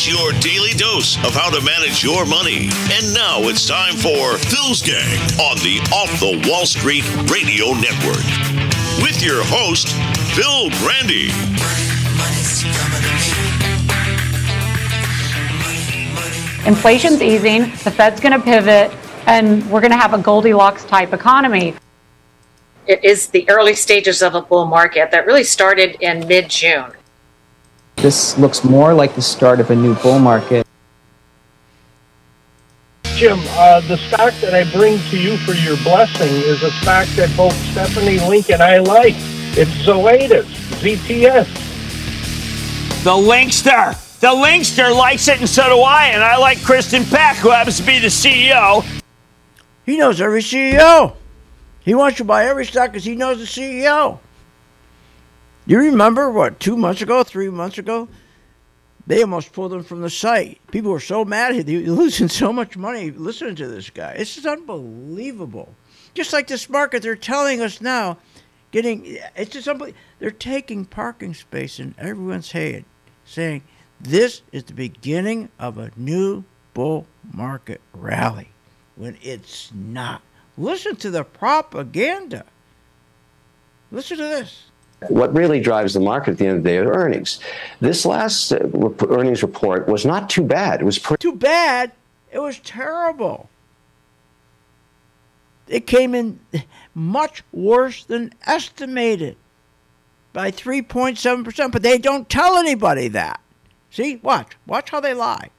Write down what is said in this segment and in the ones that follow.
It's your daily dose of how to manage your money. And now it's time for Phil's Gang on the Off the Wall Street Radio Network. With your host, Phil Grandy. Inflation's easing, the Fed's going to pivot, and we're going to have a Goldilocks type economy. It is the early stages of a bull market that really started in mid-June. This looks more like the start of a new bull market. Jim, the stock that I bring to you for your blessing is a stock that both Stephanie Link and I like. It's Zoetis, ZTS. The Linkster. The Linkster likes it, and so do I. And I like Kristen Peck, who happens to be the CEO. He knows every CEO. He wants to buy every stock because he knows the CEO. You remember, 2 months ago, 3 months ago? They almost pulled him from the site. People were so mad. He was losing so much money listening to this guy. It's just unbelievable. Just like this market, they're telling us now, it's just unbelievable. They're taking parking space in everyone's head, saying this is the beginning of a new bull market rally, when it's not. Listen to the propaganda. Listen to this. What really drives the market at the end of the day are earnings. This last earnings report was not too bad. It was too bad. It was terrible. It came in much worse than estimated by 3.7%, but they don't tell anybody that. See, watch how they lie.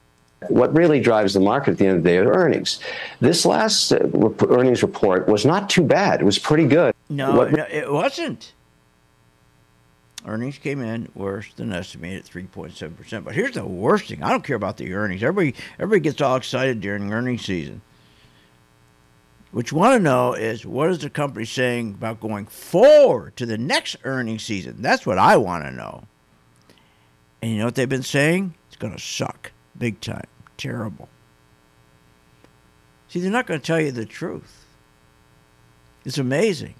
What really drives the market at the end of the day are earnings. This last earnings report was not too bad. It was pretty good. No, it wasn't. Earnings came in worse than estimated, 3.7%. But here's the worst thing. I don't care about the earnings. Everybody gets all excited during earnings season. What you want to know is, what is the company saying about going forward to the next earnings season? That's what I want to know. And you know what they've been saying? It's going to suck big time. Terrible. See, they're not going to tell you the truth. It's amazing.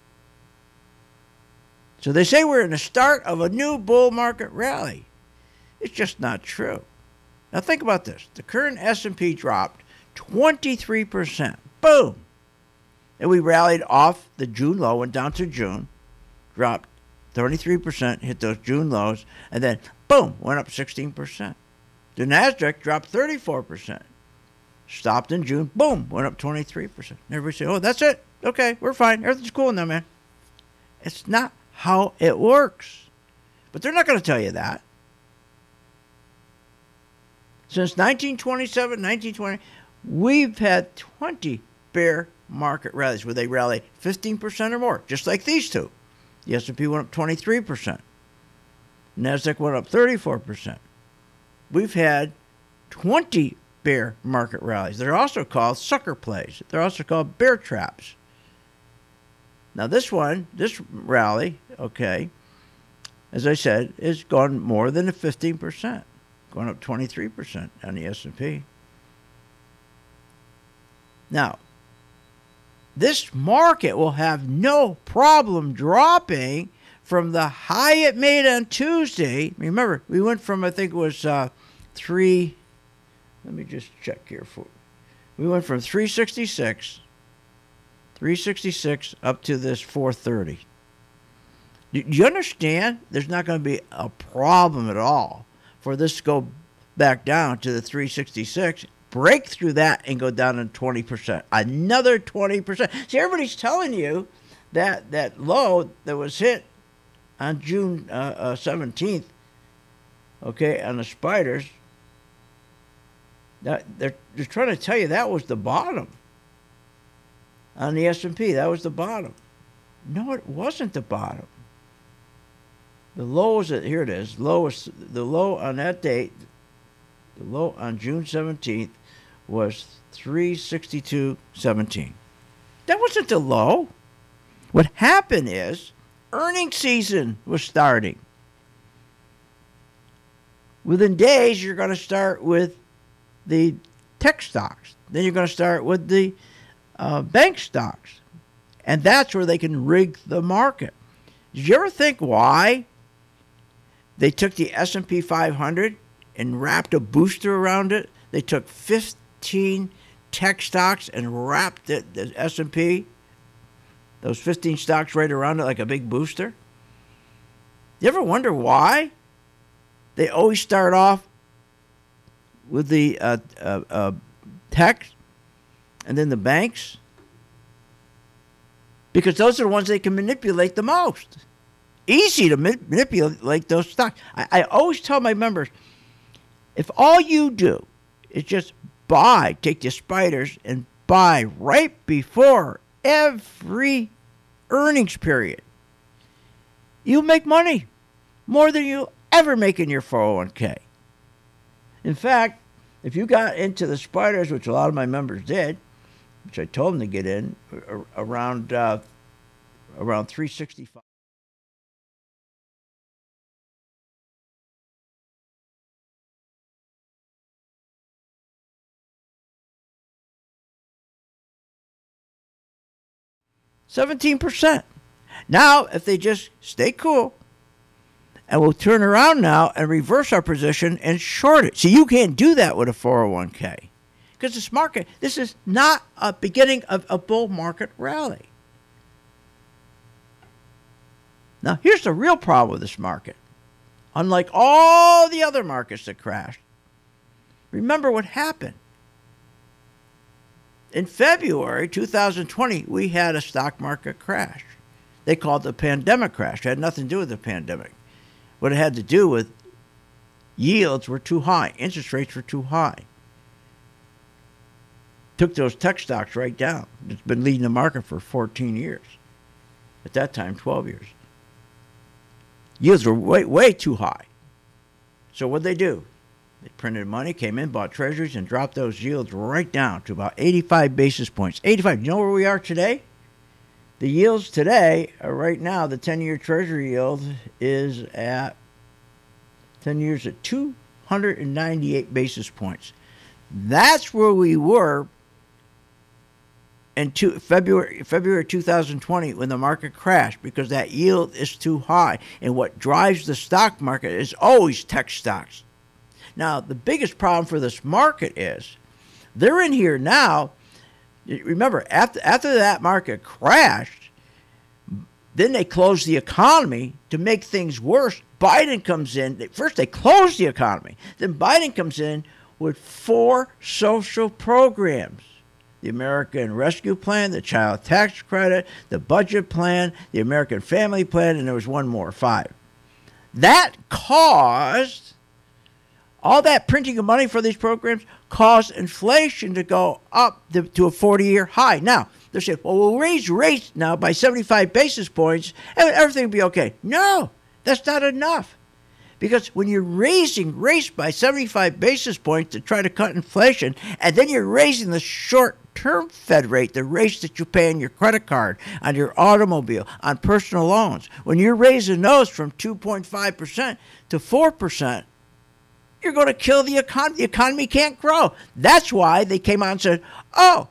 So they say we're in the start of a new bull market rally. It's just not true. Now think about this. The current S&P dropped 23%. Boom. And we rallied off the June low, went down to June, dropped 33%, hit those June lows, and then, boom, went up 16%. The NASDAQ dropped 34%. Stopped in June, boom, went up 23%. And everybody said, oh, that's it. Okay, we're fine. Everything's cool now, man. It's not how it works. But they're not going to tell you that. Since 1927, 1920, we've had 20 bear market rallies where they rally 15% or more, just like these two. The S&P went up 23%. NASDAQ went up 34%. We've had 20 bear market rallies. They're also called sucker plays. They're also called bear traps. Now this rally, okay, as I said, is gone more than 15%, going up 23% on the S&P. Now, this market will have no problem dropping from the high it made on Tuesday. Remember, we went from, I think it was let me just check here. We went from 366 up to this 430. Do you understand? There's not going to be a problem at all for this to go back down to the 366, break through that, and go down to 20%. Another 20%. See, everybody's telling you that low that was hit on June 17th, okay, on the spiders, they're trying to tell you that was the bottom. On the S&P, that was the bottom. No, it wasn't the bottom. The low was, here it is, the low on that date, the low on June 17th was 362.17. That wasn't the low. What happened is earnings season was starting. Within days, you're going to start with the tech stocks. Then you're going to start with the bank stocks. And that's where they can rig the market. Did you ever think why they took the S&P 500 and wrapped a booster around it. They took 15 tech stocks and wrapped the S&P, those 15 stocks right around it like a big booster. You ever wonder why they always start off with the tech and then the banks? Because those are the ones they can manipulate the most. Easy to manipulate those stocks. I always tell my members, if all you do is just buy, take the spiders and buy right before every earnings period, you'll make money more than you'll ever make in your 401k. In fact, if you got into the spiders, which a lot of my members did, which I told them to get in around 365. %17%. Now, if they just stay cool, and we'll turn around now and reverse our position and short it. See, you can't do that with a 401k because this market, this is not a beginning of a bull market rally. Now, here's the real problem with this market. Unlike all the other markets that crashed, remember what happened. In February 2020, we had a stock market crash. They called it the pandemic crash. It had nothing to do with the pandemic. What it had to do with yields were too high. Interest rates were too high. Took those tech stocks right down. It's been leading the market for 14 years. At that time, 12 years. Yields were way too high. So what'd they do? They printed money, came in, bought treasuries, and dropped those yields right down to about 85 basis points. 85. You know where we are today? The yields today, right now, the 10-year treasury yield is at 10 years at 298 basis points. That's where we were in February 2020 when the market crashed because that yield is too high. And what drives the stock market is always tech stocks. Now, the biggest problem for this market is they're in here now. Remember, after that market crashed, then they closed the economy to make things worse. Biden comes in. First, they closed the economy. Then Biden comes in with 4 social programs. The American Rescue Plan, the Child Tax Credit, the Budget Plan, the American Family Plan, and there was one more, 5. That caused, all that printing of money for these programs caused inflation to go up to a 40-year high. Now, they say, well, we'll raise rates now by 75 basis points and everything will be okay. No, that's not enough. Because when you're raising rates by 75 basis points to try to cut inflation, and then you're raising the short-term Fed rate, the rates that you pay on your credit card, on your automobile, on personal loans, when you're raising those from 2.5% to 4%, you're going to kill the economy. The economy can't grow. That's why they came out and said, oh,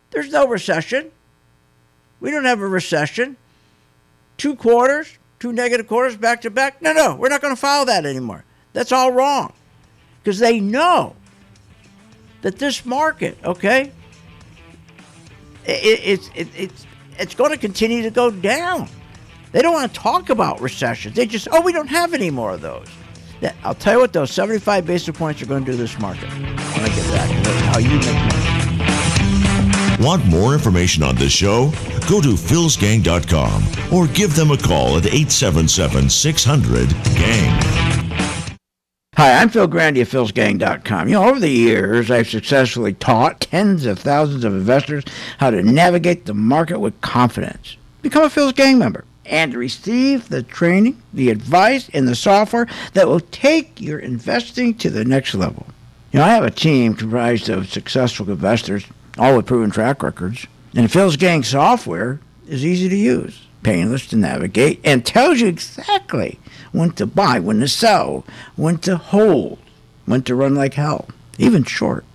there's no recession. We don't have a recession. 2 quarters, 2 negative quarters back to back. No, we're not going to follow that anymore. That's all wrong. Because they know that this market, okay, it's going to continue to go down. They don't want to talk about recessions. They just, we don't have any more of those. I'll tell you what, those 75 basis points are going to do this market. When I get back to how you make money. Want more information on this show? Go to philsgang.com or give them a call at 877-600-GANG. Hi, I'm Phil Grandy of philsgang.com. You know, over the years, I've successfully taught tens of thousands of investors how to navigate the market with confidence. Become a Phil's Gang member and receive the training, the advice, and the software that will take your investing to the next level. You know, I have a team comprised of successful investors, all with proven track records, and Phil's Gang software is easy to use, painless to navigate, and tells you exactly when to buy, when to sell, when to hold, when to run like hell, even short.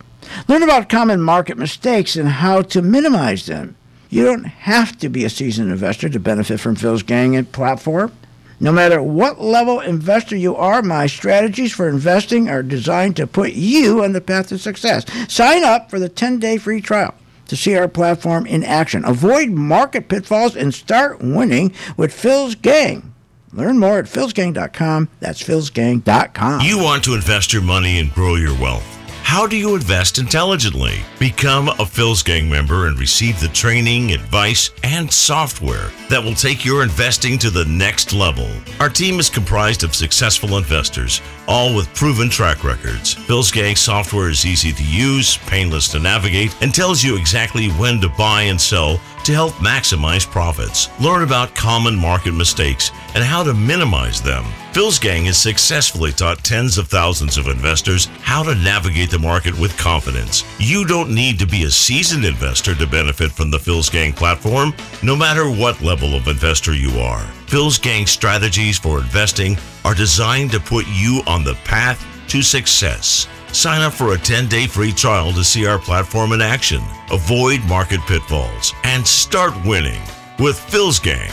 Learn about common market mistakes and how to minimize them. You don't have to be a seasoned investor to benefit from Phil's Gang and platform. No matter what level investor you are, my strategies for investing are designed to put you on the path to success. Sign up for the 10-day free trial to see our platform in action. Avoid market pitfalls and start winning with Phil's Gang. Learn more at philsgang.com. That's philsgang.com. You want to invest your money and grow your wealth. How do you invest intelligently? Become a Phil's Gang member and receive the training, advice, and software that will take your investing to the next level. Our team is comprised of successful investors, all with proven track records. Phil's Gang software is easy to use, painless to navigate, and tells you exactly when to buy and sell to help maximize profits. Learn about common market mistakes and how to minimize them. Phil's Gang has successfully taught tens of thousands of investors how to navigate the market with confidence. You don't need to be a seasoned investor to benefit from the Phil's Gang platform, no matter what level of investor you are. Phil's Gang strategies for investing are designed to put you on the path to success. Sign up for a 10-day free trial to see our platform in action, avoid market pitfalls, and start winning with Phil's Gang.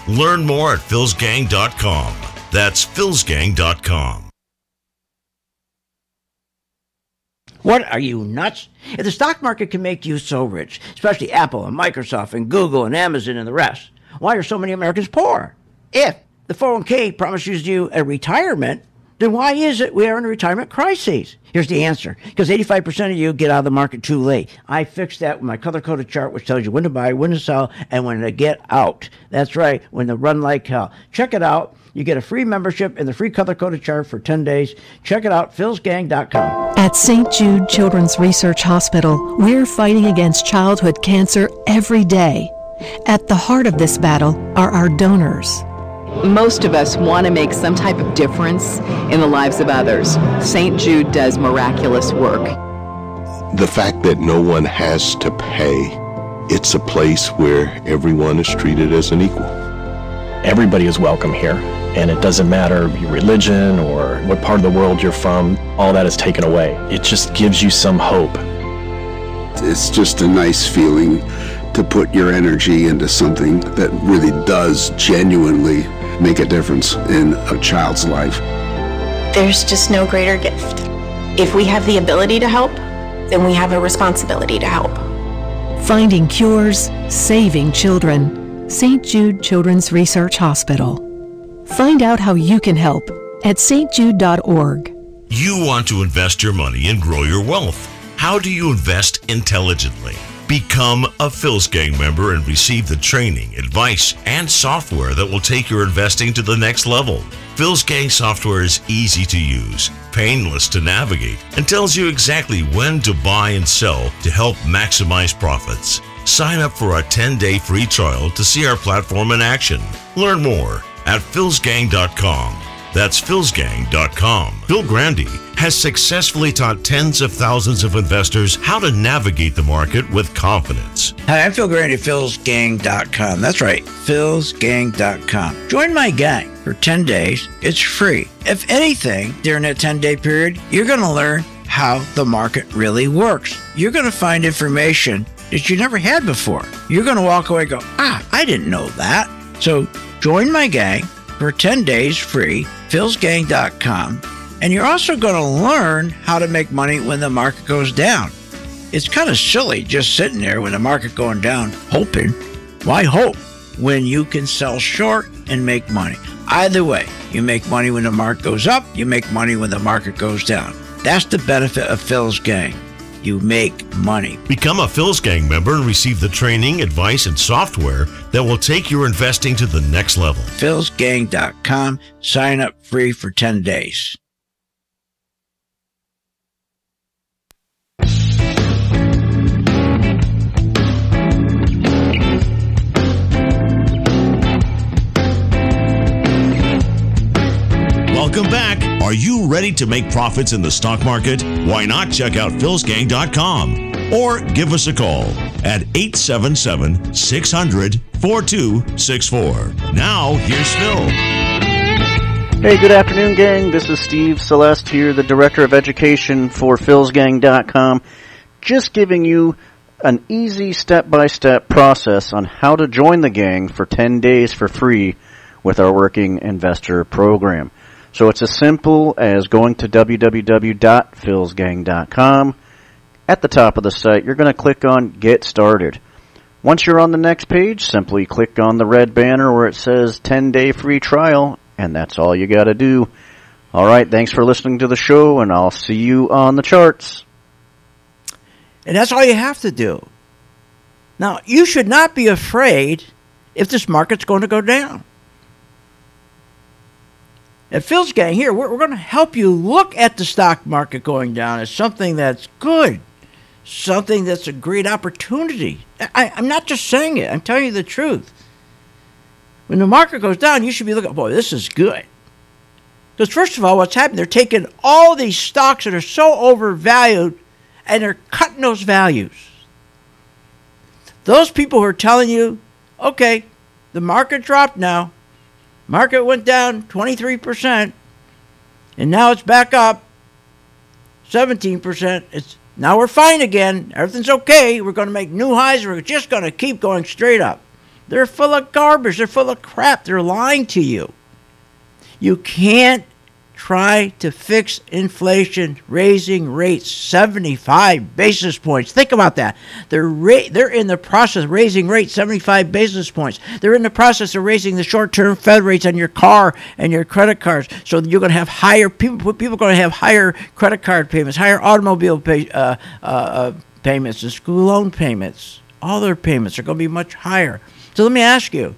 Learn more at philsgang.com. That's philsgang.com. What, are you nuts? If the stock market can make you so rich, especially Apple and Microsoft and Google and Amazon and the rest, why are so many Americans poor? If the 401k promises you a retirement, then why is it we are in a retirement crisis? Here's the answer. Because 85% of you get out of the market too late. I fixed that with my color-coded chart, which tells you when to buy, when to sell, and when to get out. That's right, when to run like hell. Check it out. You get a free membership and the free color-coded chart for 10 days. Check it out, philsgang.com. At St. Jude Children's Research Hospital, we're fighting against childhood cancer every day. At the heart of this battle are our donors. Most of us want to make some type of difference in the lives of others. St. Jude does miraculous work. The fact that no one has to pay, it's a place where everyone is treated as an equal. Everybody is welcome here, and it doesn't matter your religion or what part of the world you're from, all that is taken away. It just gives you some hope. It's just a nice feeling to put your energy into something that really does genuinely make a difference in a child's life. There's just no greater gift. If we have the ability to help, then we have a responsibility to help. Finding cures, saving children. St. Jude Children's Research Hospital. Find out how you can help at stjude.org. You want to invest your money and grow your wealth. How do you invest intelligently? Become a Phil's Gang member and receive the training, advice, and software that will take your investing to the next level. Phil's Gang software is easy to use, painless to navigate, and tells you exactly when to buy and sell to help maximize profits. Sign up for a 10-day free trial to see our platform in action. Learn more at philsgang.com. That's philsgang.com. Phil Grandy has successfully taught tens of thousands of investors how to navigate the market with confidence. Hi, I'm Phil Grandy, philsgang.com. That's right, philsgang.com. Join my gang for 10 days. It's free. If anything, during that 10-day period, you're going to learn how the market really works. You're going to find information that you never had before. You're going to walk away and go, I didn't know that. So join my gang for 10 days free, philsgang.com. And you're also going to learn how to make money when the market goes down. It's kind of silly just sitting there when the market going down, hoping. Why hope when you can sell short and make money? Either way, you make money when the market goes up, you make money when the market goes down. That's the benefit of Phil's Gang. You make money. Become a Phil's Gang member and receive the training, advice, and software that will take your investing to the next level. philsgang.com. Sign up free for 10 days. Welcome back. Are you ready to make profits in the stock market? Why not check out philsgang.com or give us a call at 877-600-4264. Now, here's Phil. Hey, good afternoon, gang. This is Steve Celeste here, the Director of Education for philsgang.com. Just giving you an easy step-by-step process on how to join the gang for 10 days for free with our working investor program. So it's as simple as going to www.philsgang.com. At the top of the site, you're going to click on Get Started. Once you're on the next page, simply click on the red banner where it says 10-day free trial, and that's all you got to do. All right, thanks for listening to the show, and I'll see you on the charts. And that's all you have to do. Now, you should not be afraid if this market's going to go down. At Phil's Gang here, we're going to help you look at the stock market going down as something that's good, something that's a great opportunity. I'm not just saying it. I'm telling you the truth. When the market goes down, you should be looking, boy, this is good. Because first of all, what's happening, they're taking all these stocks that are so overvalued and they're cutting those values. Those people who are telling you, okay, the market dropped now. Market went down 23%, and now it's back up 17%. Now we're fine again. Everything's okay. We're going to make new highs. We're just going to keep going straight up. They're full of garbage. They're full of crap. They're lying to you. You can't try to fix inflation raising rates 75 basis points. Think about that. They're in the process of raising rates 75 basis points. They're in the process of raising the short-term Fed rates on your car and your credit cards. So you're going to have higher people are going to have higher credit card payments, higher automobile payments, and school loan payments. All their payments are going to be much higher. So let me ask you,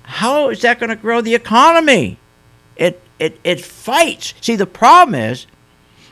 how is that going to grow the economy? It fights. See, the problem is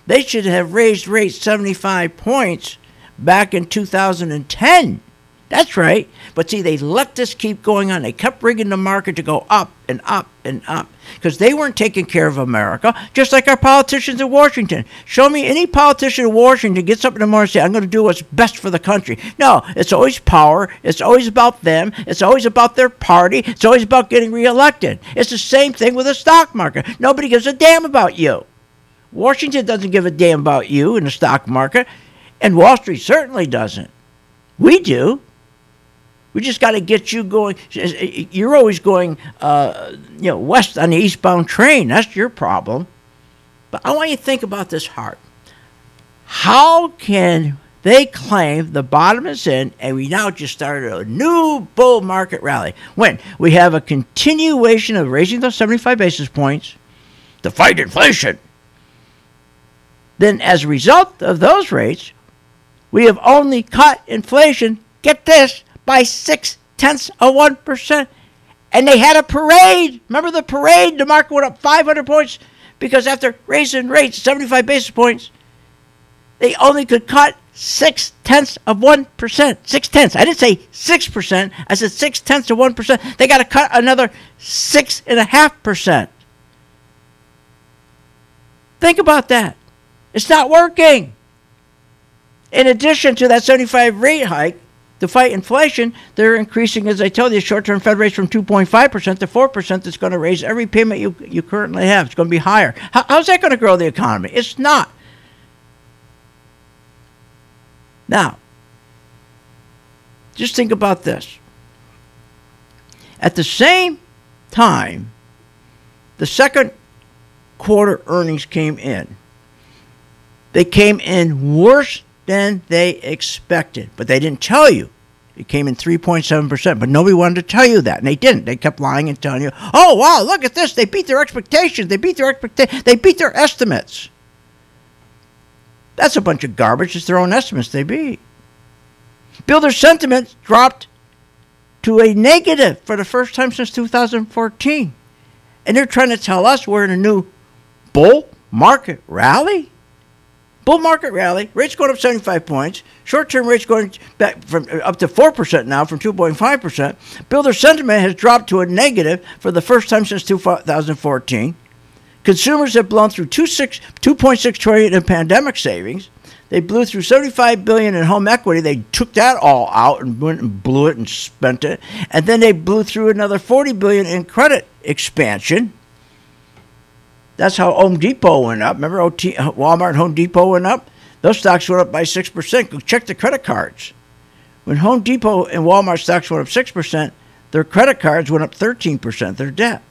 they should have raised rates 75 points back in 2010. That's right. But see, they let this keep going on. They kept rigging the market to go up and up and up because they weren't taking care of America, just like our politicians in Washington. Show me any politician in Washington gets up in the morning and say, I'm going to do what's best for the country. No, it's always power. It's always about them. It's always about their party. It's always about getting reelected. It's the same thing with the stock market. Nobody gives a damn about you. Washington doesn't give a damn about you in the stock market, and Wall Street certainly doesn't. We do. We just got to get you going. You're always going, west on the eastbound train. That's your problem. But I want you to think about this hard. How can they claim the bottom is in and we now just started a new bull market rally when we have a continuation of raising those 75 basis points to fight inflation? Then as a result of those rates, we have only cut inflation, get this, by 0.6%. And they had a parade. Remember the parade? The market went up 500 points because after raising rates 75 basis points, they only could cut 0.6%. 0.6. I didn't say 6%. I said 0.6%. They got to cut another 6.5%. Think about that. It's not working. In addition to that 75 rate hike, to fight inflation, they're increasing, as I told you, short-term Fed rates from 2.5% to 4%. That's going to raise every payment you currently have. It's going to be higher. How's that going to grow the economy? It's not. Now, just think about this. At the same time, the second quarter earnings came in. They came in worse than they expected, but they didn't tell you. It came in 3.7%, but nobody wanted to tell you that, and they didn't. They kept lying and telling you, oh, wow, look at this. They beat their expectations. They beat their estimates. That's a bunch of garbage. It's their own estimates they beat. Builder sentiment dropped to a negative for the first time since 2014. And they're trying to tell us we're in a new bull market rally? Bull market rally, rates going up 75 points, short-term rates going back from up to 4% now from 2.5%. Builder sentiment has dropped to a negative for the first time since 2014. Consumers have blown through $2.6 trillion in pandemic savings. They blew through $75 billion in home equity. They took that all out and went and blew it and spent it. And then they blew through another $40 billion in credit expansion. That's how Home Depot went up. Remember Walmart and Home Depot went up? Those stocks went up by 6%. Go check the credit cards. When Home Depot and Walmart stocks went up 6%, their credit cards went up 13%, their debt.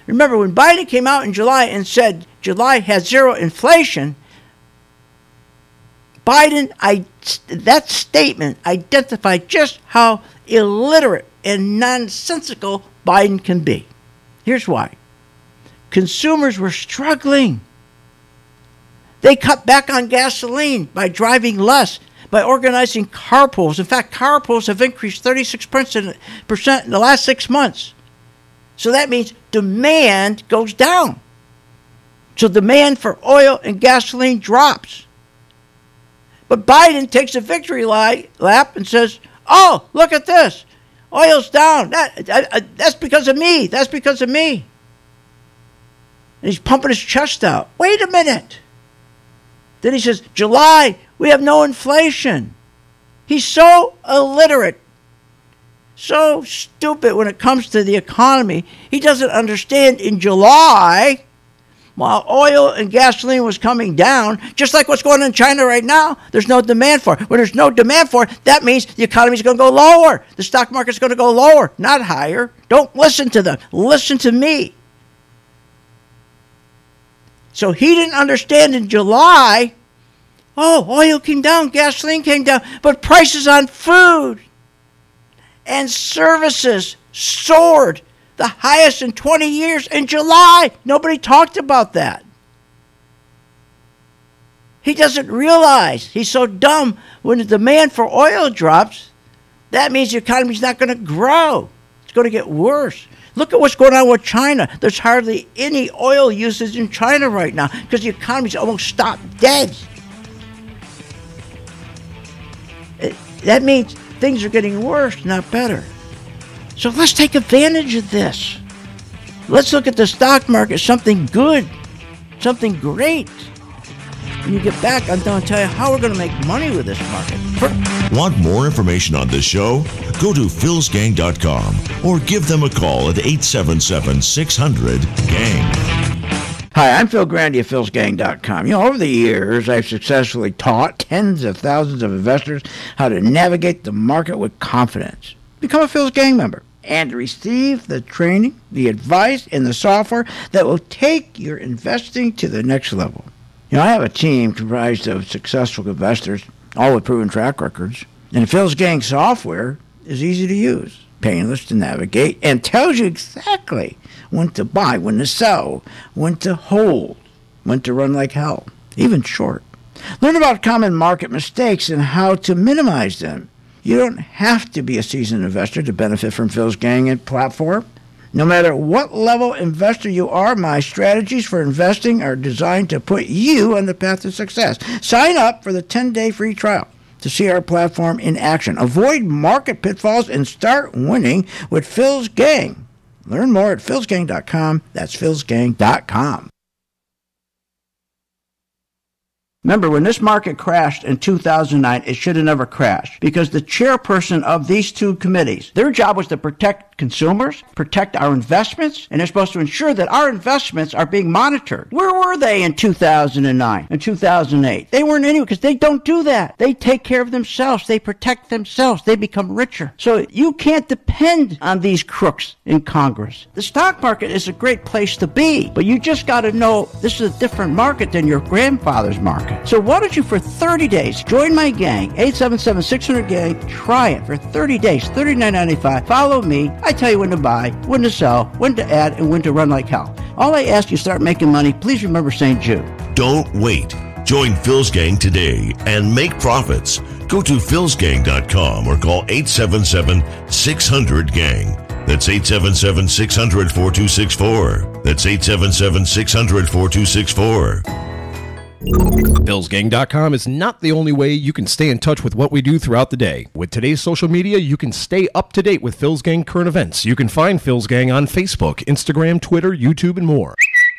Remember, when Biden came out in July and said July had zero inflation, that statement identified just how illiterate and nonsensical Biden can be. Here's why. Consumers were struggling. They cut back on gasoline by driving less, by organizing carpools. In fact, carpools have increased 36% in the last 6 months. So that means demand goes down. So demand for oil and gasoline drops. But Biden takes a victory lap and says, oh, look at this. Oil's down. That's because of me. That's because of me. And he's pumping his chest out. Wait a minute. Then he says, July, we have no inflation. He's so illiterate, so stupid when it comes to the economy. He doesn't understand in July, while oil and gasoline was coming down, just like what's going on in China right now, there's no demand for it. When there's no demand for it, that means the economy is going to go lower. The stock market's going to go lower, not higher. Don't listen to them. Listen to me. So he didn't understand in July, oh, oil came down, gasoline came down, but prices on food and services soared, the highest in 20 years in July. Nobody talked about that. He doesn't realize, he's so dumb, when the demand for oil drops, that means the economy's not going to grow. It's going to get worse. Look at what's going on with China. There's hardly any oil usage in China right now because the economy's almost stopped dead. That means things are getting worse, not better. So let's take advantage of this. Let's look at the stock market, something good, something great. When you get back, I'm going to tell you how we're going to make money with this market. Want more information on this show? Go to philsgang.com or give them a call at 877-600-GANG. Hi, I'm Phil Grandy of philsgang.com. Over the years, I've successfully taught tens of thousands of investors how to navigate the market with confidence. Become a Phil's Gang member and receive the training, the advice, and the software that will take your investing to the next level. I have a team comprised of successful investors, all with proven track records. And Phil's Gang software is easy to use, painless to navigate, and tells you exactly when to buy, when to sell, when to hold, when to run like hell, even short. Learn about common market mistakes and how to minimize them. You don't have to be a seasoned investor to benefit from Phil's Gang and platform. No matter what level investor you are, my strategies for investing are designed to put you on the path to success. Sign up for the 10-day free trial to see our platform in action. Avoid market pitfalls and start winning with Phil's Gang. Learn more at philsgang.com. That's philsgang.com. Remember, when this market crashed in 2009, it should have never crashed because the chairperson of these two committees, their job was to protect consumers, protect our investments, and they're supposed to ensure that our investments are being monitored. Where were they in 2009 and 2008? They weren't anywhere because they don't do that. They take care of themselves. They protect themselves. They become richer. So you can't depend on these crooks in Congress. The stock market is a great place to be, but you just got to know this is a different market than your grandfather's market. So why don't you, for 30 days, join my gang, 877-600-GANG. Try it for 30 days, $39.95. Follow me. I tell you when to buy, when to sell, when to add, and when to run like hell. All I ask you, start making money. Please remember St. Jude. Don't wait. Join Phil's Gang today and make profits. Go to philsgang.com or call 877-600-GANG. That's 877-600-4264. That's 877-600-4264. PhilsGang.com is not the only way you can stay in touch with what we do throughout the day. With today's social media, you can stay up to date with Phil's Gang current events. You can find Phil's Gang on Facebook, Instagram, Twitter, YouTube, and more.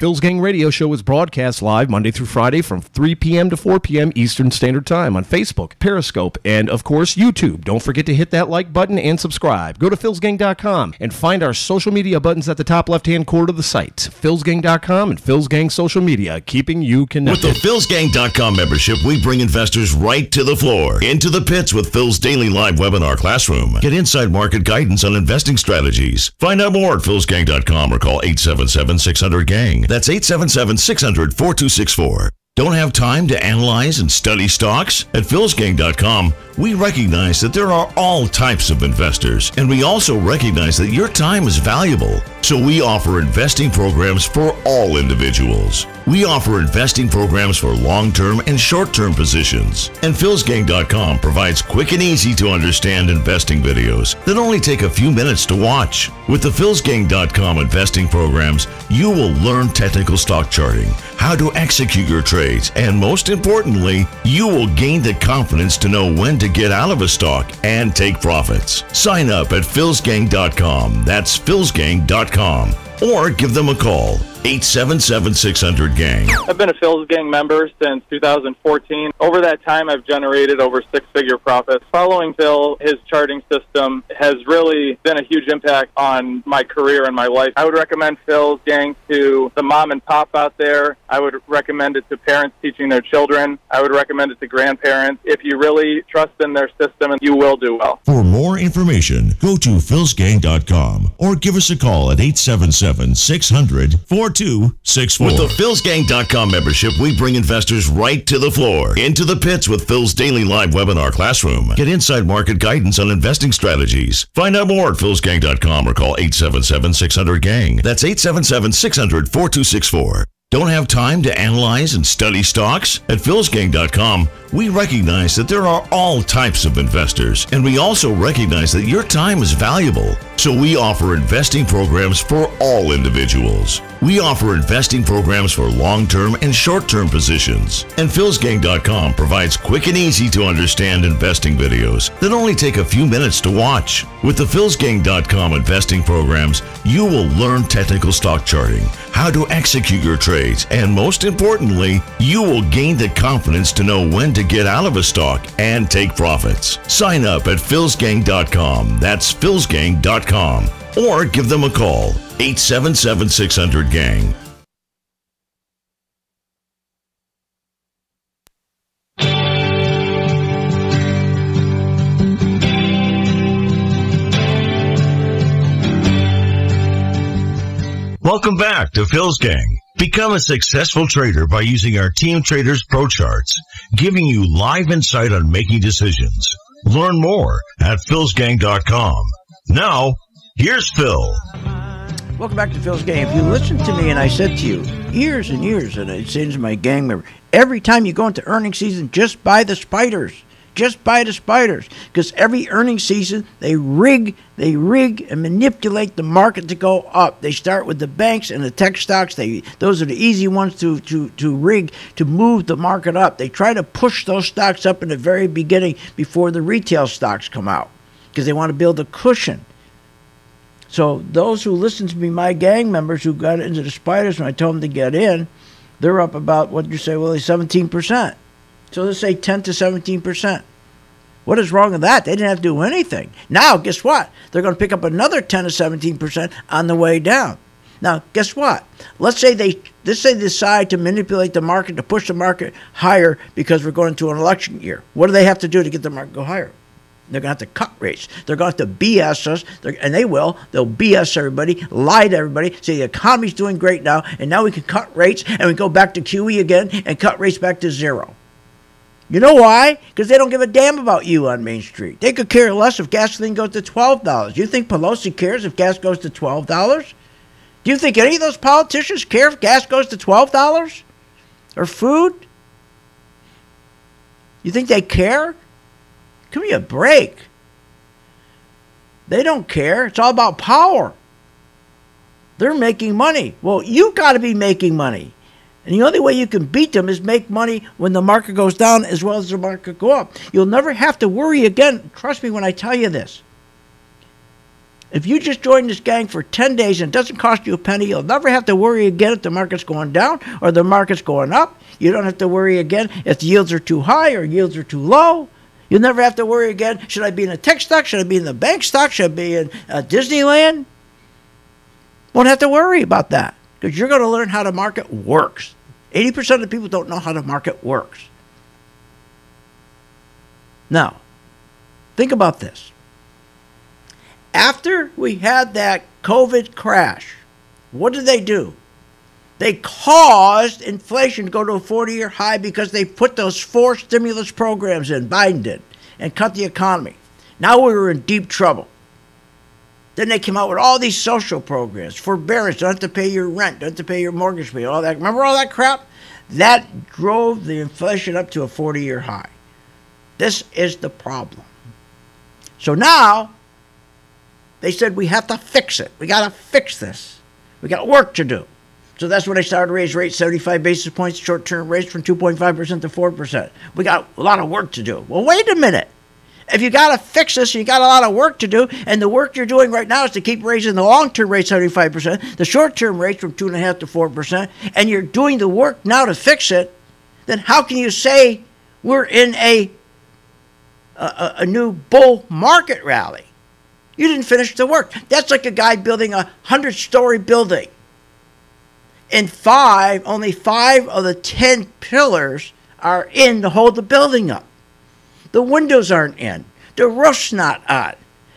Phil's Gang Radio Show is broadcast live Monday through Friday from 3 p.m. to 4 p.m. Eastern Standard Time on Facebook, Periscope, and, of course, YouTube. Don't forget to hit that like button and subscribe. Go to philsgang.com and find our social media buttons at the top left-hand corner of the site. philsgang.com and Phil's Gang Social Media, keeping you connected. With the philsgang.com membership, we bring investors right to the floor, into the pits with Phil's daily live webinar classroom. Get inside market guidance on investing strategies. Find out more at philsgang.com or call 877-600-GANG. That's 877-600-4264. Don't have time to analyze and study stocks? At philsgang.com, we recognize that there are all types of investors, and we also recognize that your time is valuable. So we offer investing programs for all individuals. We offer investing programs for long-term and short-term positions. And philsgang.com provides quick and easy to understand investing videos that only take a few minutes to watch. With the philsgang.com investing programs, you will learn technical stock charting, how to execute your trades, and most importantly, you will gain the confidence to know when to get out of a stock and take profits. Sign up at philsgang.com. That's philsgang.com. Or give them a call, 877-600-GANG. I've been a Phil's Gang member since 2014. Over that time, I've generated over six-figure profits. Following Phil, his charting system has really been a huge impact on my career and my life. I would recommend Phil's Gang to the mom and pop out there. I would recommend it to parents teaching their children. I would recommend it to grandparents. If you really trust in their system, you will do well. For more information, go to philsgang.com or give us a call at 877-600-4264. With the philsgang.com membership, we bring investors right to the floor, into the pits with Phil's daily live webinar classroom. Get inside market guidance on investing strategies. Find out more at philsgang.com or call 877-600-GANG. That's 877-600-4264. Don't have time to analyze and study stocks? At philsgang.com, we recognize that there are all types of investors, and we also recognize that your time is valuable. So we offer investing programs for all individuals. We offer investing programs for long-term and short-term positions. And philsgang.com provides quick and easy to understand investing videos that only take a few minutes to watch. With the philsgang.com investing programs, you will learn technical stock charting, how to execute your trades, and most importantly, you will gain the confidence to know when to get out of a stock and take profits. Sign up at philsgang.com. That's philsgang.com. Or give them a call, 877-600-GANG. Welcome back to Phil's Gang. Become a successful trader by using our Team Traders Pro Charts, giving you live insight on making decisions. Learn more at philsgang.com. Now, here's Phil. Welcome back to Phil's Gang. If you listened to me and I said to you years and years, and I say to my gang member, every time you go into earnings season, just buy the spiders. Just buy the spiders. Because every earnings season, they rig and manipulate the market to go up. They start with the banks and the tech stocks. Those are the easy ones to rig, to move the market up. They try to push those stocks up in the very beginning before the retail stocks come out, because they want to build a cushion. So those who listen to me, my gang members who got into the spiders when I told them to get in, they're up about, what did you say, well, 17%. So let's say 10 to 17%. What is wrong with that? They didn't have to do anything. Now, guess what? They're going to pick up another 10 to 17% on the way down. Now, guess what? Let's say they decide to manipulate the market, to push the market higher because we're going into an election year. What do they have to do to get the market to go higher? They're going to have to cut rates. They're going to have to BS us, and they will. They'll BS everybody, lie to everybody, say the economy's doing great now, and now we can cut rates, and we go back to QE again and cut rates back to zero. You know why? Because they don't give a damn about you on Main Street. They could care less if gasoline goes to $12. You think Pelosi cares if gas goes to $12? Do you think any of those politicians care if gas goes to $12? Or food? You think they care? Give me a break. They don't care. It's all about power. They're making money. Well, you've got to be making money. And the only way you can beat them is make money when the market goes down as well as the market go up. You'll never have to worry again. Trust me when I tell you this. If you just join this gang for 10 days and it doesn't cost you a penny, you'll never have to worry again if the market's going down or the market's going up. You don't have to worry again if the yields are too high or yields are too low. You'll never have to worry again, should I be in a tech stock? Should I be in the bank stock? Should I be in Disneyland? Won't have to worry about that because you're going to learn how the market works. 80% of the people don't know how the market works. Now, think about this. After we had that COVID crash, what did they do? They caused inflation to go to a 40-year high because they put those 4 stimulus programs in, Biden did, and cut the economy. Now we were in deep trouble. Then they came out with all these social programs, forbearance, don't have to pay your rent, don't have to pay your mortgage pay, all that. Remember all that crap? That drove the inflation up to a 40-year high. This is the problem. So now they said we have to fix it. We got to fix this. We got work to do. So that's when they started to raise rates 75 basis points, short-term rates from 2.5% to 4%. We got a lot of work to do. Well, wait a minute. If you got to fix this, you got a lot of work to do, and the work you're doing right now is to keep raising the long-term rate 75%, the short-term rates from 2.5% to 4%, and you're doing the work now to fix it, then how can you say we're in a new bull market rally? You didn't finish the work. That's like a guy building a 100-story building. And only 5 of the 10 pillars are in to hold the building up. The windows aren't in. The roof's not on.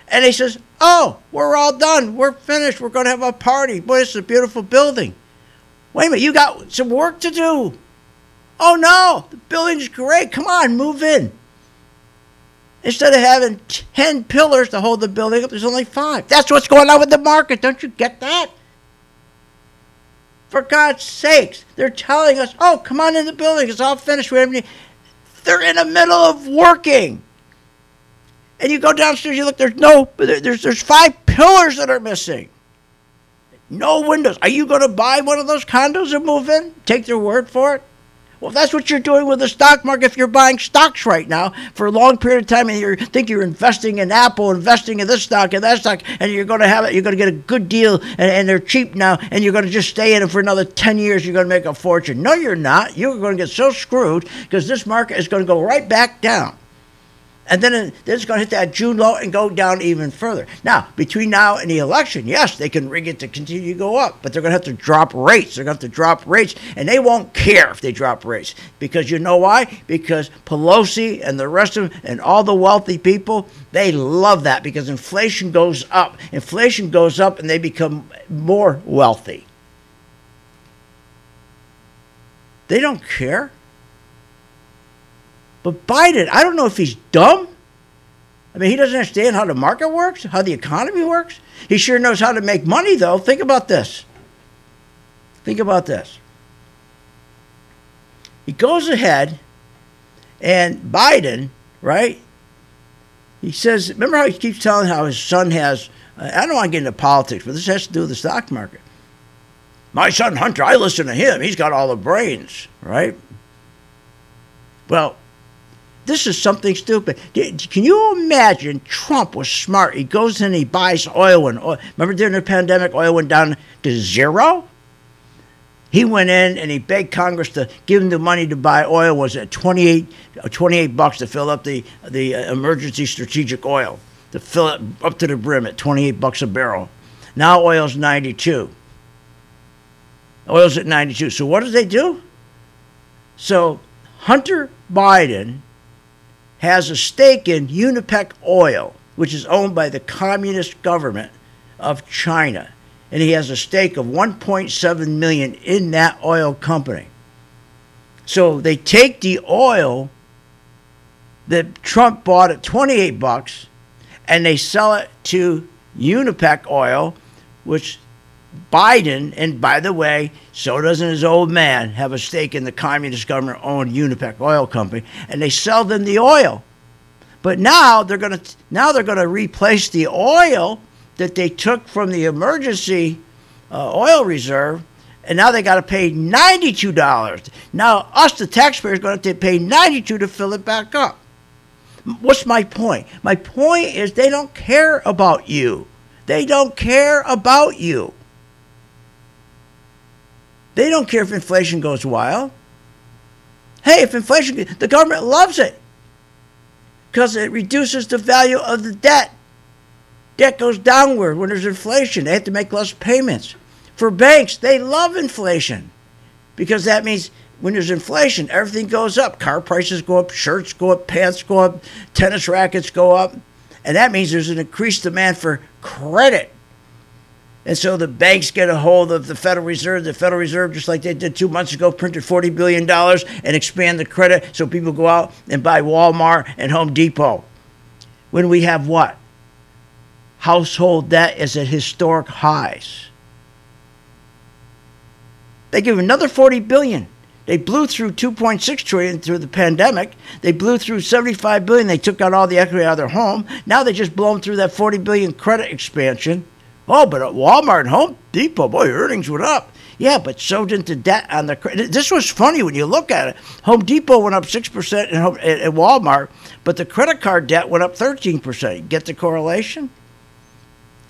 And he says, oh, we're all done. We're finished. We're going to have a party. Boy, it's a beautiful building. Wait a minute, you got some work to do. Oh, no, the building's great. Come on, move in. Instead of having 10 pillars to hold the building up, there's only 5. That's what's going on with the market. Don't you get that? For God's sakes, they're telling us, oh, come on in the building. It's all finished. We haven't. They're in the middle of working. And you go downstairs, you look, there's 5 pillars that are missing. No windows. Are you going to buy one of those condos and move in? Take their word for it? Well, if that's what you're doing with the stock market, if you're buying stocks right now for a long period of time and you think you're investing in Apple, investing in this stock and that stock, and you're going to have it, you're going to get a good deal, and they're cheap now, and you're going to just stay in it for another 10 years, you're going to make a fortune. No, you're not. You're going to get so screwed because this market is going to go right back down. And then it's going to hit that June low and go down even further. Now, between now and the election, yes, they can rig it to continue to go up, but they're going to have to drop rates. They're going to have to drop rates, and they won't care if they drop rates. Because you know why? Because Pelosi and the rest of them and all the wealthy people, they love that because inflation goes up. Inflation goes up, and they become more wealthy. They don't care. But Biden, I don't know if he's dumb. I mean, he doesn't understand how the market works, how the economy works. He sure knows how to make money, though. Think about this. Think about this. He goes ahead, and Biden, right, he says, remember how he keeps telling how his son has, I don't want to get into politics, but this has to do with the stock market. My son Hunter, I listen to him. He's got all the brains, right? Well, this is something stupid. Can you imagine Trump was smart? He goes in and he buys oil. Remember during the pandemic, oil went down to 0? He went in and he begged Congress to give him the money to buy oil. Was it $28 to fill up the emergency strategic oil, to fill it up to the brim at $28 a barrel. Now oil's 92. Oil's at 92. So what did they do? So Hunter Biden has a stake in Unipec Oil, which is owned by the communist government of China. And he has a stake of $1.7 million in that oil company. So they take the oil that Trump bought at $28 and they sell it to Unipec Oil, which Biden, and by the way, so doesn't his old man, have a stake in the communist government-owned Unipec Oil Company, and they sell them the oil. But now they're going to replace the oil that they took from the emergency oil reserve, and now they got to pay $92. Now us, the taxpayers, are going to have to pay $92 to fill it back up. What's my point? My point is they don't care about you. They don't care about you. They don't care if inflation goes wild. Hey, if inflation, the government loves it because it reduces the value of the debt. Debt goes downward when there's inflation. They have to make less payments. For banks, they love inflation because that means when there's inflation, everything goes up. Car prices go up, shirts go up, pants go up, tennis rackets go up. And that means there's an increased demand for credit. And so the banks get a hold of the Federal Reserve. The Federal Reserve, just like they did 2 months ago, printed $40 billion and expand the credit so people go out and buy Walmart and Home Depot. When we have what? Household debt is at historic highs. They give another $40 billion. They blew through $2.6 trillion through the pandemic. They blew through $75 billion. They took out all the equity out of their home. Now they just blown through that $40 billion credit expansion. Oh, but at Walmart and Home Depot, boy, earnings went up. Yeah, but so didn't the debt on the credit. This was funny when you look at it. Home Depot went up 6% at Walmart, but the credit card debt went up 13%. Get the correlation?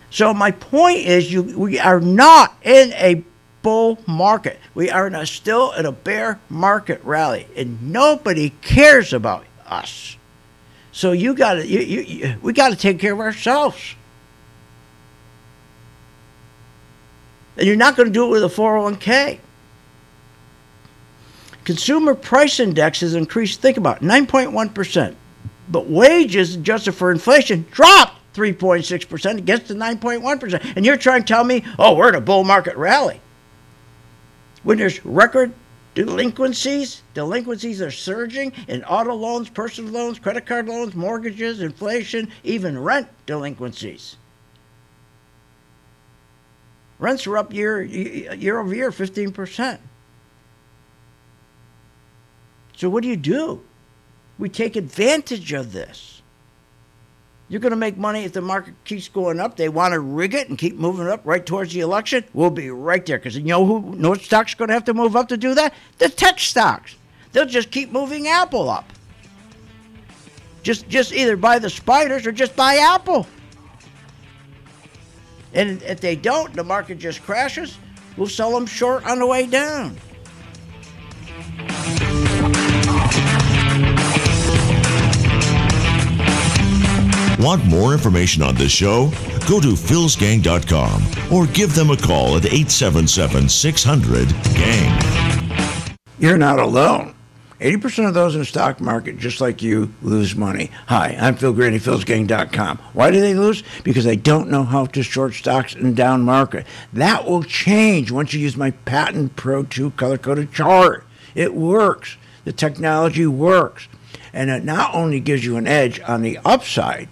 So my point is we are not in a bull market. We are still in a bear market rally, and nobody cares about us. So we got to take care of ourselves. And you're not going to do it with a 401k. Consumer price index has increased, think about it, 9.1%. But wages adjusted for inflation dropped 3.6% against the 9.1%. And you're trying to tell me, oh, we're in a bull market rally. When there's record delinquencies are surging in auto loans, personal loans, credit card loans, mortgages, inflation, even rent delinquencies. Rents were up year over year, 15%. So what do? We take advantage of this. You're going to make money if the market keeps going up. They want to rig it and keep moving up right towards the election. We'll be right there because you know what stock's going to have to move up to do that? The tech stocks. They'll just keep moving Apple up. Just either buy the spiders or just buy Apple. And if they don't, the market just crashes. We'll sell them short on the way down. Want more information on this show? Go to philsgang.com or give them a call at 877-600-GANG. You're not alone. 80% of those in the stock market, just like you, lose money. Hi, I'm Phil Grandy, philsgang.com. Why do they lose? Because they don't know how to short stocks in down market. That will change once you use my patent Pro 2 color-coded chart. It works. The technology works. And it not only gives you an edge on the upside,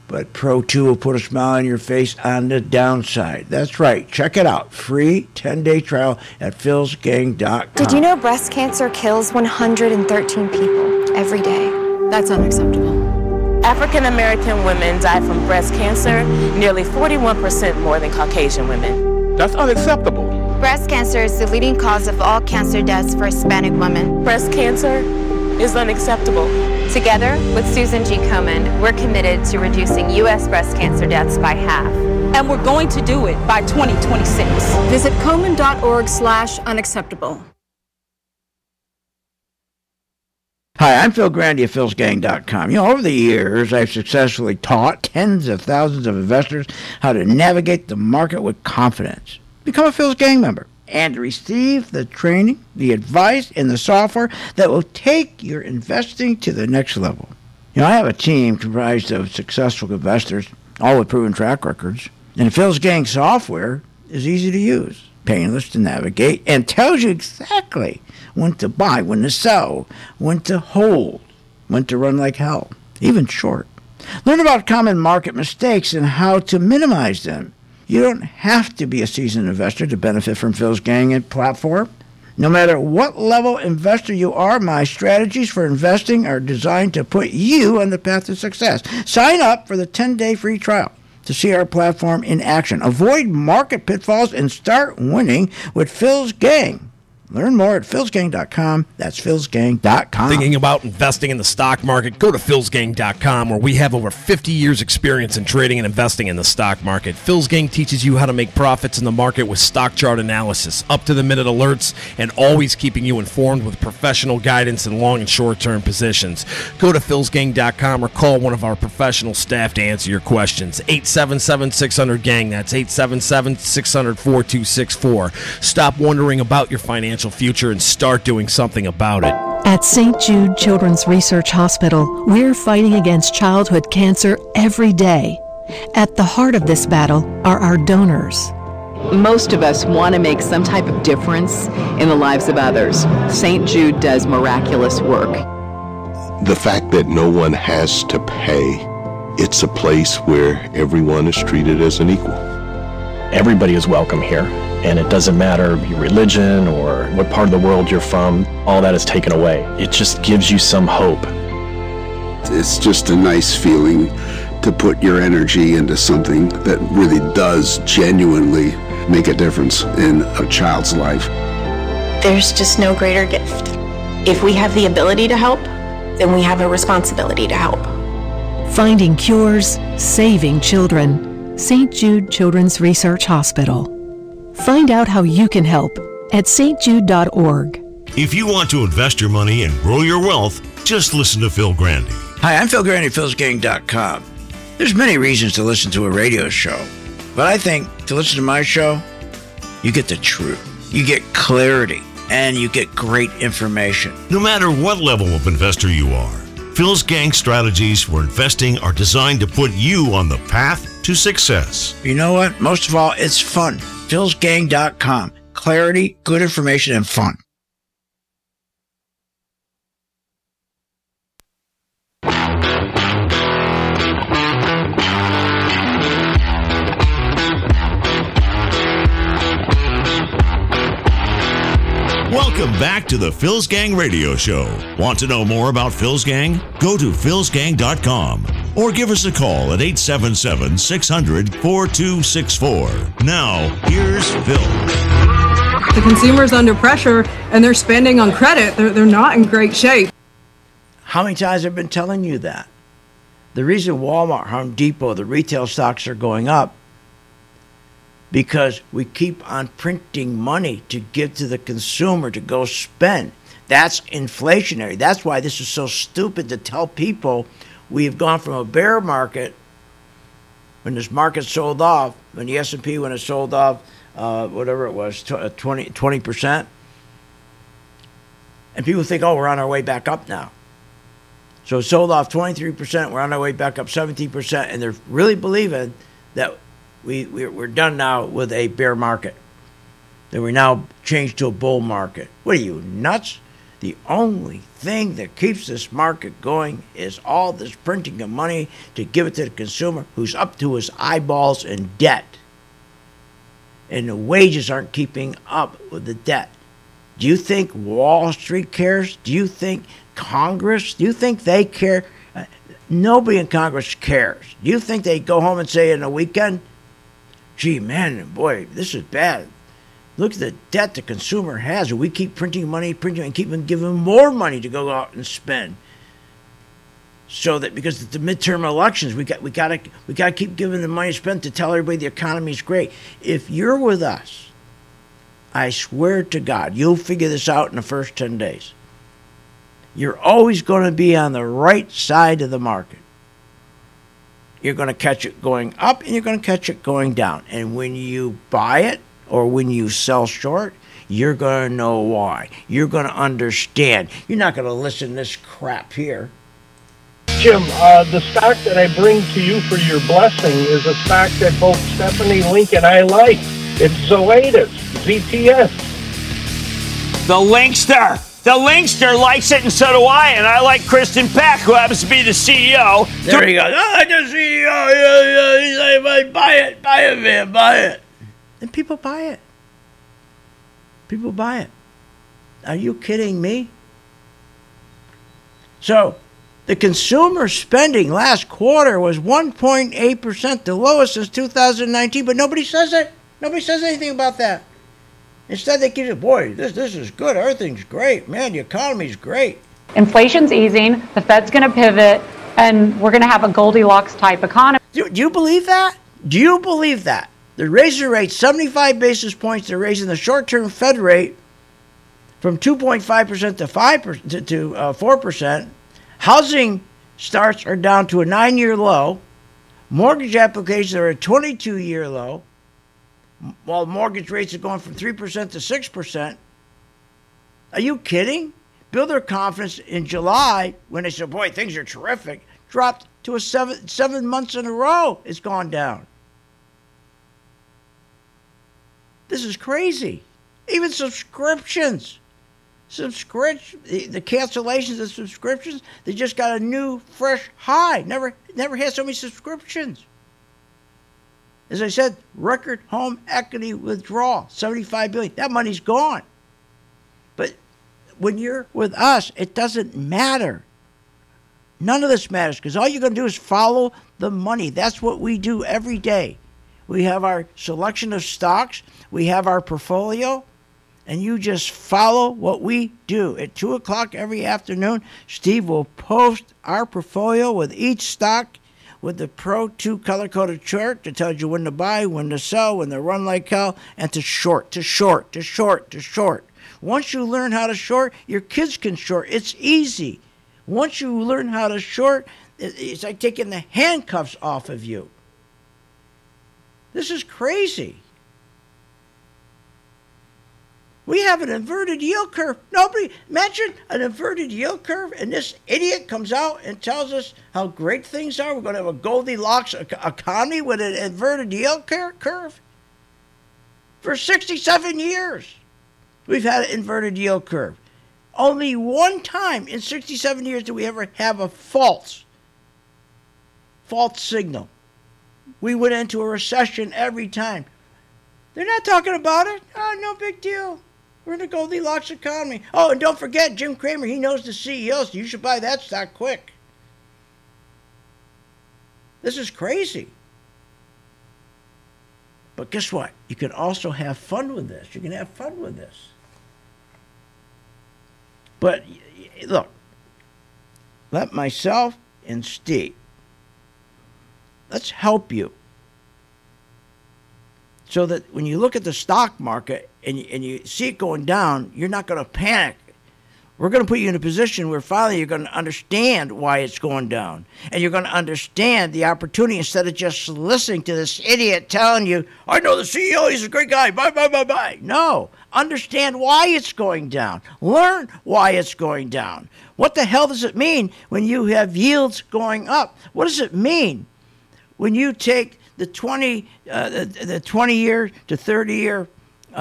but Pro 2 will put a smile on your face on the downside. That's right. Check it out. Free 10-day trial at philsgang.com. Did you know breast cancer kills 113 people every day? That's unacceptable. African American women die from breast cancer nearly 41% more than Caucasian women. That's unacceptable. Breast cancer is the leading cause of all cancer deaths for Hispanic women. Breast cancer is unacceptable. Together with Susan G. Komen, we're committed to reducing U.S. breast cancer deaths by half. And we're going to do it by 2026. Visit Komen.org/unacceptable. Hi, I'm Phil Grandy of philsgang.com. You know, over the years, I've successfully taught tens of thousands of investors how to navigate the market with confidence. Become a Phil's Gang member and receive the training, the advice, and the software that will take your investing to the next level. You know, I have a team comprised of successful investors, all with proven track records. And Phil's Gang software is easy to use, painless to navigate, and tells you exactly when to buy, when to sell, when to hold, when to run like hell, even short. Learn about common market mistakes and how to minimize them. You don't have to be a seasoned investor to benefit from Phil's Gang and platform. No matter what level investor you are, my strategies for investing are designed to put you on the path to success. Sign up for the 10-day free trial to see our platform in action. Avoid market pitfalls and start winning with Phil's Gang Learn more at philsgang.com. That's philsgang.com. Thinking about investing in the stock market? Go to philsgang.com, where we have over 50 years experience in trading and investing in the stock market. Phil's Gang teaches you how to make profits in the market with stock chart analysis, up-to-the-minute alerts, and always keeping you informed with professional guidance in long and short-term positions. Go to philsgang.com or call one of our professional staff to answer your questions. 877-600-GANG. That's 877-600-4264. Stop wondering about your financial future and start doing something about it. At St. Jude Children's Research Hospital, we're fighting against childhood cancer every day. At the heart of this battle are our donors. Most of us want to make some type of difference in the lives of others. St. Jude does miraculous work. The fact that no one has to pay, it's a place where everyone is treated as an equal. Everybody is welcome here. And it doesn't matter your religion or what part of the world you're from, all that is taken away. It just gives you some hope. It's just a nice feeling to put your energy into something that really does genuinely make a difference in a child's life. There's just no greater gift. If we have the ability to help, then we have a responsibility to help. Finding cures, saving children. St. Jude Children's Research Hospital. Find out how you can help at stjude.org. If you want to invest your money and grow your wealth, just listen to Phil Grandy. Hi, I'm Phil Grandy, philsgang.com. There's many reasons to listen to a radio show, but I think to listen to my show, you get the truth, you get clarity, and you get great information. No matter what level of investor you are, Phil's Gang strategies for investing are designed to put you on the path to success. You know what? Most of all, it's fun. philsgang.com. Clarity, good information, and fun. Welcome back to the Phil's Gang Radio Show. Want to know more about Phil's Gang? Go to philsgang.com or give us a call at 877-600-4264. Now, here's Phil. The consumer's under pressure and they're spending on credit. They're not in great shape. How many times have I been telling you that? The reason Walmart, Home Depot, the retail stocks are going up because we keep on printing money to give to the consumer to go spend. That's inflationary. That's why this is so stupid to tell people we've gone from a bear market when this market sold off, when the S&P, when it sold off, whatever it was, 20%. And people think, oh, we're on our way back up now. So it sold off 23%. We're on our way back up 17%. And they're really believing that we're done now with a bear market, that we're now changed to a bull market. What are you, nuts? The only thing that keeps this market going is all this printing of money to give it to the consumer who's up to his eyeballs in debt. And the wages aren't keeping up with the debt. Do you think Wall Street cares? Do you think Congress? Do you think they care? Nobody in Congress cares. Do you think they go home and say in a weekend, gee, man, boy, this is bad. Look at the debt the consumer has. We keep printing money, and keep giving more money to go out and spend. So that because it's the midterm elections, we got to keep giving the money spent to tell everybody the economy is great. If you're with us, I swear to God, you'll figure this out in the first 10 days. You're always going to be on the right side of the market. You're going to catch it going up and you're going to catch it going down. And when you buy it or when you sell short, you're going to know why. You're going to understand. You're not going to listen to this crap here. Jim, the stock that I bring to you for your blessing is a stock that both Stephanie Link and I like. It's Zoetis, ZTS. The Linkster. The Linkster likes it, and so do I. And I like Kristen Peck, who happens to be the CEO. There he goes. Oh, I'm the CEO. Yeah. He's like, buy it, man, buy it. And people buy it. People buy it. Are you kidding me? So, the consumer spending last quarter was 1.8%, the lowest since 2019, but nobody says it. Nobody says anything about that. Instead, they keep saying, boy, this is good. Everything's great. Man, the economy's great. Inflation's easing, the Fed's going to pivot, and we're going to have a Goldilocks type economy. Do you believe that? Do you believe that? They're raising the rate 75 basis points. They're raising the short-term Fed rate from 2.5% to 5% to 4%. Housing starts are down to a 9-year low. Mortgage applications are a 22-year low, while mortgage rates are going from 3% to 6%. Are you kidding? Builder confidence in July, when they said, boy, things are terrific, dropped to a 7 months in a row. It's gone down. This is crazy. Even subscriptions. The cancellations of subscriptions, they just got a new, fresh high. Never had so many subscriptions. As I said, record home equity withdrawal, $75 billion. That money's gone. But when you're with us, it doesn't matter. None of this matters because all you're going to do is follow the money. That's what we do every day. We have our selection of stocks. We have our portfolio. And you just follow what we do. At 2 o'clock every afternoon, Steve will post our portfolio with each stock with the Pro 2 color-coded chart that tells you when to buy, when to sell, when to run like hell, and to short, to short, to short, to short. Once you learn how to short, your kids can short. It's easy. Once you learn how to short, it's like taking the handcuffs off of you. This is crazy. We have an inverted yield curve. Imagine an inverted yield curve, and this idiot comes out and tells us how great things are. We're going to have a Goldilocks economy with an inverted yield curve. For 67 years, we've had an inverted yield curve. Only one time in 67 years did we ever have a false signal. We went into a recession every time. They're not talking about it. Oh, no big deal. We're in a Goldilocks economy. Oh, and don't forget, Jim Cramer, he knows the CEO, so you should buy that stock quick. This is crazy. But guess what? You can also have fun with this. You can have fun with this. But, look, let myself and Steve, let's help you. So that when you look at the stock market and you see it going down, you're not going to panic. We're going to put you in a position where finally you're going to understand why it's going down. And you're going to understand the opportunity instead of just listening to this idiot telling you, I know the CEO, he's a great guy, buy, buy, buy, buy. No, understand why it's going down. Learn why it's going down. What the hell does it mean when you have yields going up? What does it mean when you take the 20-year to 30-year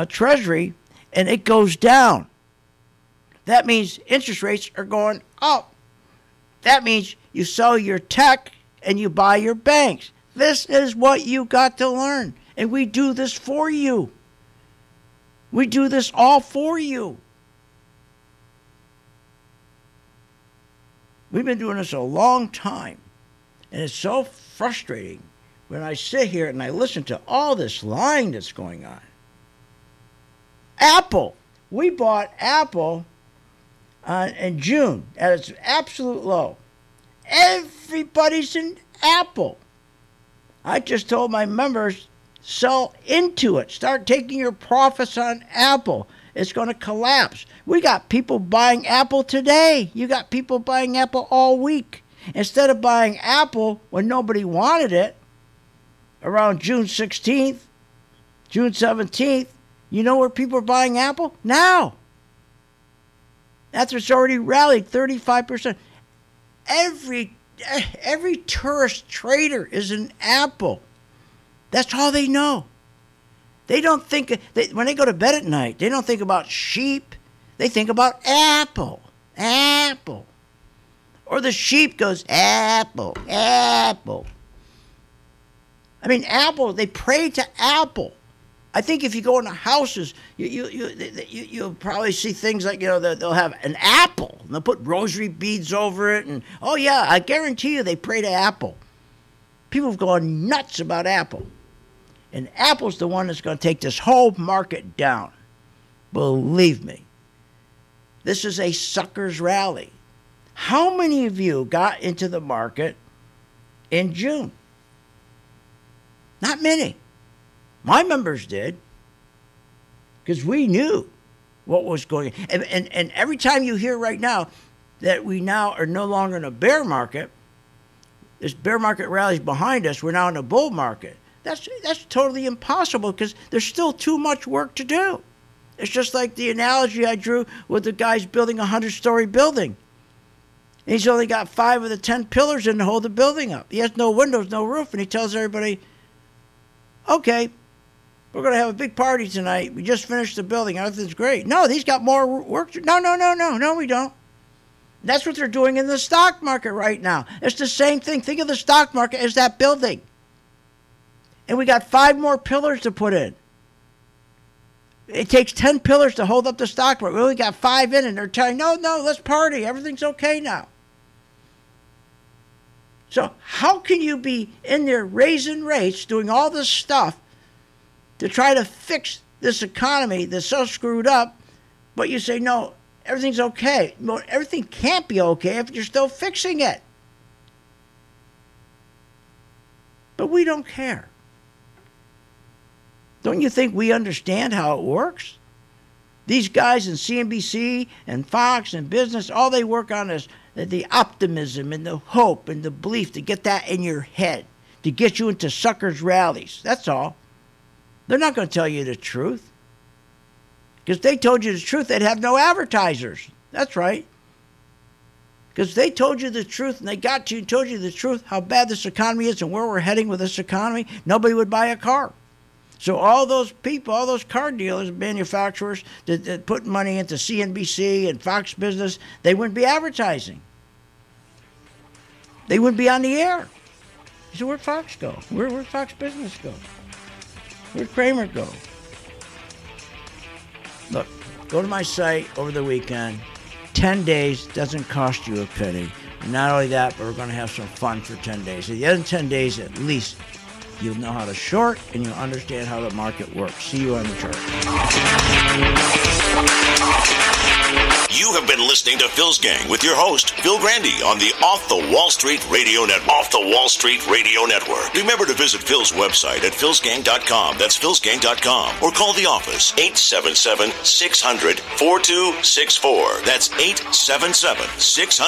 Treasury, and it goes down? That means interest rates are going up. That means you sell your tech and you buy your banks. This is what you got to learn, and we do this for you. We do this all for you. We've been doing this a long time, and it's so frustrating when I sit here and I listen to all this lying that's going on. Apple. We bought Apple in June at its absolute low. Everybody's in Apple. I just told my members, sell into it. Start taking your profits on Apple. It's going to collapse. We got people buying Apple today. You got people buying Apple all week. Instead of buying Apple when nobody wanted it, around June 16th, June 17th, you know where people are buying Apple? Now. After it's already rallied 35%. Every tourist trader is an Apple. That's all they know. They don't think, when they go to bed at night, they don't think about sheep. They think about Apple. Apple. Or the sheep goes, Apple, Apple. I mean, Apple, they pray to Apple. I think if you go into houses, you'll probably see things like, they'll have an apple, and they'll put rosary beads over it, and, oh yeah, I guarantee you they pray to Apple. People have gone nuts about Apple. And Apple's the one that's going to take this whole market down. Believe me, this is a sucker's rally. How many of you got into the market in June? Not many. My members did, because we knew what was going on. And every time you hear right now that we now are no longer in a bear market, this bear market rally is behind us, we're now in a bull market. That's totally impossible, because there's still too much work to do. It's just like the analogy I drew with the guy's building a 100-story building. And he's only got 5 of the 10 pillars in to hold the building up. He has no windows, no roof, and he tells everybody, okay, we're going to have a big party tonight. We just finished the building. Everything's great. No, he's got more work to do. No, we don't. That's what they're doing in the stock market right now. It's the same thing. Think of the stock market as that building. And we got 5 more pillars to put in. It takes 10 pillars to hold up the stock market. We only got 5 in, and they're telling, no, let's party. Everything's okay now. So how can you be in there raising rates, doing all this stuff to try to fix this economy that's so screwed up, but you say, no, everything's okay? No, everything can't be okay if you're still fixing it. But we don't care. Don't you think we understand how it works? These guys in CNBC and Fox and business, all they work on is the optimism and the hope and the belief to get that in your head, to get you into suckers' rallies. That's all. They're not going to tell you the truth. Because if they told you the truth, they'd have no advertisers. That's right. Because if they told you the truth and they got to you and told you the truth, how bad this economy is and where we're heading with this economy, nobody would buy a car. So all those people, all those car dealers, manufacturers that put money into CNBC and Fox Business, they wouldn't be advertising. They wouldn't be on the air. So where'd Fox go? Where'd Fox Business go? Where'd Kramer go? Look, go to my site over the weekend. 10 days doesn't cost you a penny. And not only that, but we're going to have some fun for 10 days. At the end of 10 days, at least, you'll know how to short and you'll understand how the market works. See you on the chart. You have been listening to Phil's Gang with your host, Phil Grandy, on the Off the Wall Street Radio Network. Off the Wall Street Radio Network. Remember to visit Phil's website at philsgang.com. That's philsgang.com. Or call the office, 877-600-4264. That's 877-600.